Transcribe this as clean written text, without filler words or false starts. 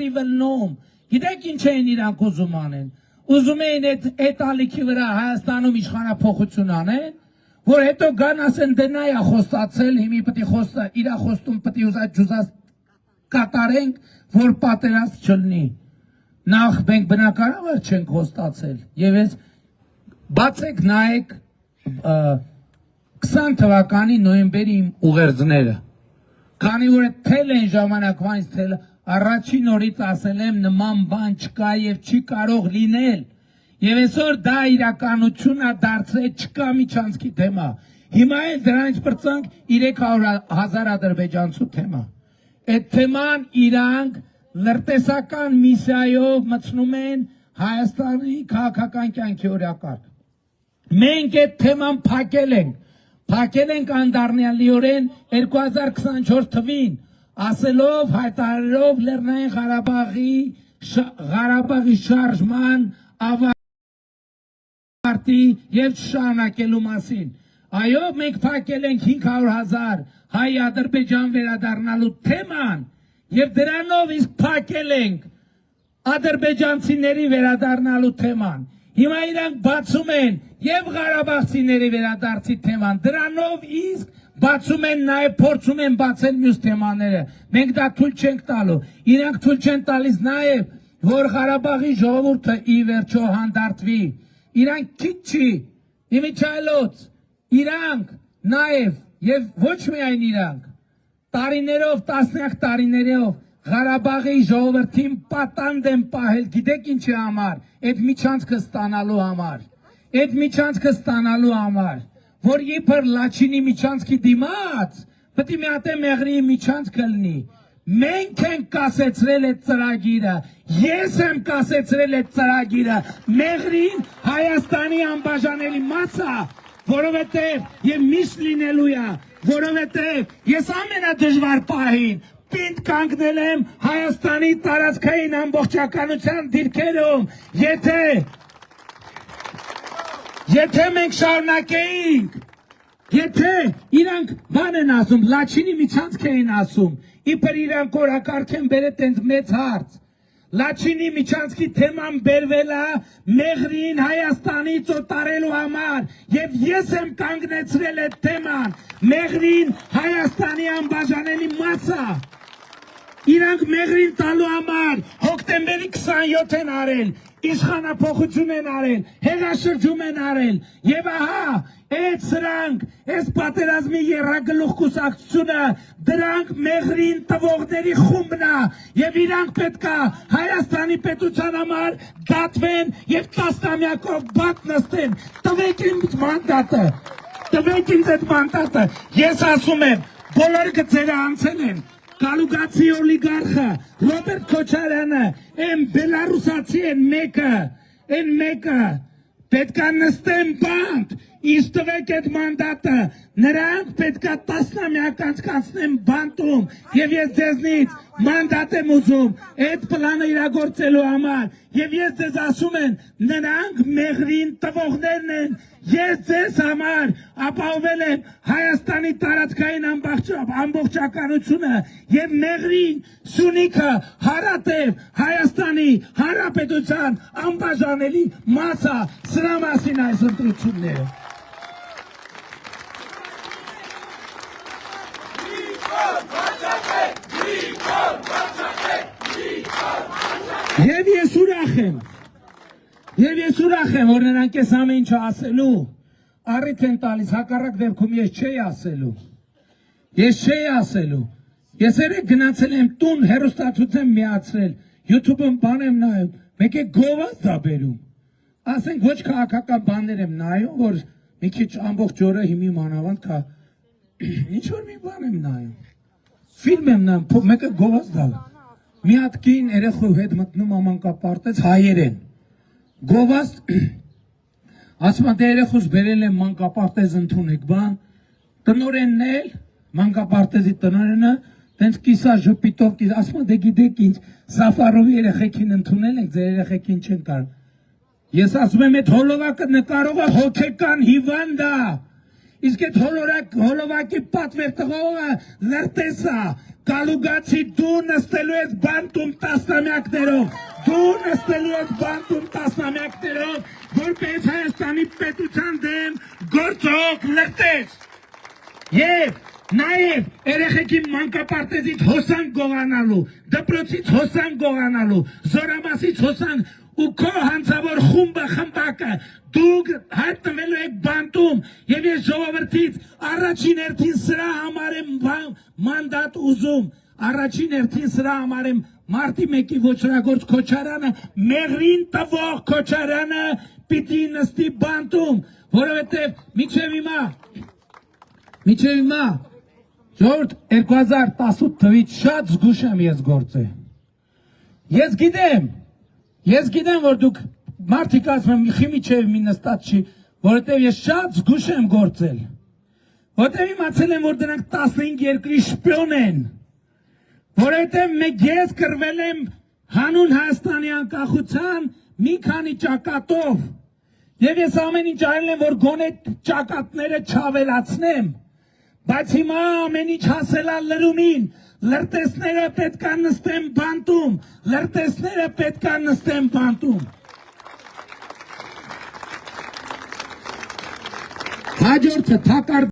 Ռիվելնում, գիտեք ինչ էին իրանք ուզում անեն, ուզում էին այդ ալիքի վրա Հայաստանում իշխանափոխություն անեն, որ հետո գան ասեն դե նա է խոստացել, հիմի պետք է խոստա, իրա խոստում պետք է ուզած կատարենք, որ պատերազմ չլինի, նախ մենք բնակարար չենք խոստացել, եւ ես բացեք նայեք 20 թվականի նոյեմբերի ուղերձները, քանի որ թել են ժամանակվանից թել առաջին օրից ասել եմ նման բան չկա եւ չի կարող լինել եւ այսօր դա իրականություն է դարձել չկա միջանցքի թեմա հիմա էլ դրանից բրցանք 300,000 ադրբեջանցու թեմա այդ թեման իրանք լրտեսական միսիայով մտցնում են Հայաստանի քաղաքական կյանքի օրակարգ մենք այդ թեման փակել ենք անդառնալիորեն 2024 թվին ասելով հայտարարելով Լեռնային Ղարաբաղի շարժման ավարտի եւ շարունակելու մասին։ Այո, մենք փակել ենք 500,000 հայ Ադրբեջան վերադառնալու թեման եւ դրանով իսկ փակել ենք ադրբեջանցիների վերադառնալու թեման։ Հիմա իրանք բացում են եւ ղարաբաղցիների վերադարձի թեման, դրանով իսկ բացում են նաև փորձում են բացել մյուս թեմաները։ Մենք դա թույլ չենք տալու։ Իրանք թույլ չեն տալիս նաև, որ Ղարաբաղի ժողովուրդը ի վերջո հանդարտվի։ Իրանք քիչ չի, իմիջայլոց, իրանք նաև եւ ոչ միայն իրանք, տարիներով, տասնյակ տարիներով Ղարաբաղի ժողովրդին պատանդ են պահել, գիտեք ինչի համար, այդ միջանցքը ստանալու համար, որ իբր Լաչինի միջանցքի դիմաց, պետք է մի հատ Մեղրիի միջանցքը լինի։ Մենք ենք կասեցրել այդ ծրագիրը, ես եմ կասեցրել այդ ծրագիրը, Մեղրին Հայաստանի անբաժանելի մաս է, որովհետև եւ միշտ լինելու է, որովհետև ես ամենադժվար պահին պինդ կանգնել եմ Հայաստանի տարածքային ամբողջականության դիրքերում, եթե մենք շարունակեինք, եթե իրանք բան են ասում, Լաչինի միջանցք էին ասում, իբր իրանք օրակարգ են բերել տենց մեծ հարց, Լաչինի միջանցքի թեման բերվել է Մեղրին Հայաստանից օտարելու համար եւ ես եմ կանգնեցրել այդ թեման, Մեղրին Հայաստանի անբաժանելի մաս է, իրանք Մեղրին տալու համար հոկտեմբերի 27 են արել, իշխանափոխություն են արել, հեղաշրջում են արել եւ ահա այդ սրանք, այս պատերազմի եռագլուխ կուսակցությունը դրանք Մեղրին տվողների խումբն է եւ իրանք պետքա Հայաստանի պետության համար դատվեն եւ տասնամյակով բաց նստեն, տվեք ինձ այդ մանդատը, ես ասում եմ, բոլոր գծերը անցել են, Կալուգացի օլիգարխը, Ռոբերտ Քոչարյանը, են բելարուսացի են մեկը, պետքա նստեն բանտ, իսկ տվեք այդ մանդատը, նրանք պետքա տասնամյակ անցկացնեն բանտում, եւ ես ձեզնից մանդատ եմ ուզում, այդ պլանը իրագործելու համար, եւ ես ձեզ ասում եմ, նրանք Մեղրին տվողներն են, ես ձեզ համար ապահովել եմ Հայաստանի տարածքային ամբողջականությունը եւ Մեղրին Սյունիքը հարատև Հայաստանի Հանրապետության անբաժանելի մաս է, սրա մասին այս ընտրությունները։ Եվ ես ուրախ եմ, որ նրանք ես ամեն ինչ ասելու, առիթ են տալիս, հակառակ դեպքում ես չէի ասելու, ես երեք գնացել եմ տուն, հեռուստացույց եմ միացրել, YouTube-ում բան եմ նայում, մեկ է գովազդ է բերում, ասենք ոչ քաղաքական բաներ եմ նայում, որ մի քիչ ամբողջ օրը հիմի մանավանդ կա, ինչ որ մի բան եմ նայում, ֆիլմ եմ նայում, մեկը գովազդ է, մի հատ կին երեխու հետ մտնում ամանկապարտեզ հայերեն, գովազդ, ասում է դե երեխուս բերել եմ մանկապարտեզ ընդունեք բան, տնօրենն էլ, մանկապարտեզի տնօրենը, տենց կիսա ժպիտով, ասում է դե գիտեք ինչ, Սաֆարովի երեխեքին ընդունել ենք, ձեր երեխեքին չեն կարող, ես ասում եմ այդ հոլովակը նկարողը հոգեկան հիվանդ է, իսկ այդ հոլովակի պատվեր տղողը լրտես է, Կալուգացի դու նստելու ես բանտում տասնամյակներով, դու նստելու ես բանտում տասնամյակներով, որպես Հայաստանի պետության դեմ գործող լրտես։ Եվ նաև երեխեքի մանկապարտեզից հոսանք գողանալու, դպրոցից հոսանք գողանալու, զորամասից հոսանք ու քո հանցավոր խմբակը դուք հայտնվելու եք բանտում եւ ես ժողովրդից առաջին հերթին սրա համար եմ մանդատ ուզում, առաջին հերթին սրա համար եմ մարտի 1-ի ոչրագործ Քոչարյանը, մեղրին տվող Քոչարյանը պիտի նստի բանտում, որովհետեւ մինչեւ հիմա ժողովուրդ 2018 թվից շատ զգուշ եմ ես գործել։ Ես գիտեմ, որ դուք մարդիկ ասում են խիմիչև մի նստած չի, որովհետև ես շատ զգուշ եմ գործել, որովհետև իմացել եմ, որ դրանք 15 երկրի շպիոն են, որովհետև ես կռվել եմ հանուն Հայաստանի անկախության մի քանի ճակատով, եւ ես ամեն ինչ արել եմ, որ գոնե ճակատները չավելացնեմ, բայց հիմա ամեն ինչ հասելա լրումին, լրտեսները պետքա նստեն բանտում, լրտեսները պետքա նստեն բանտում։ Հաջորդը թակարդ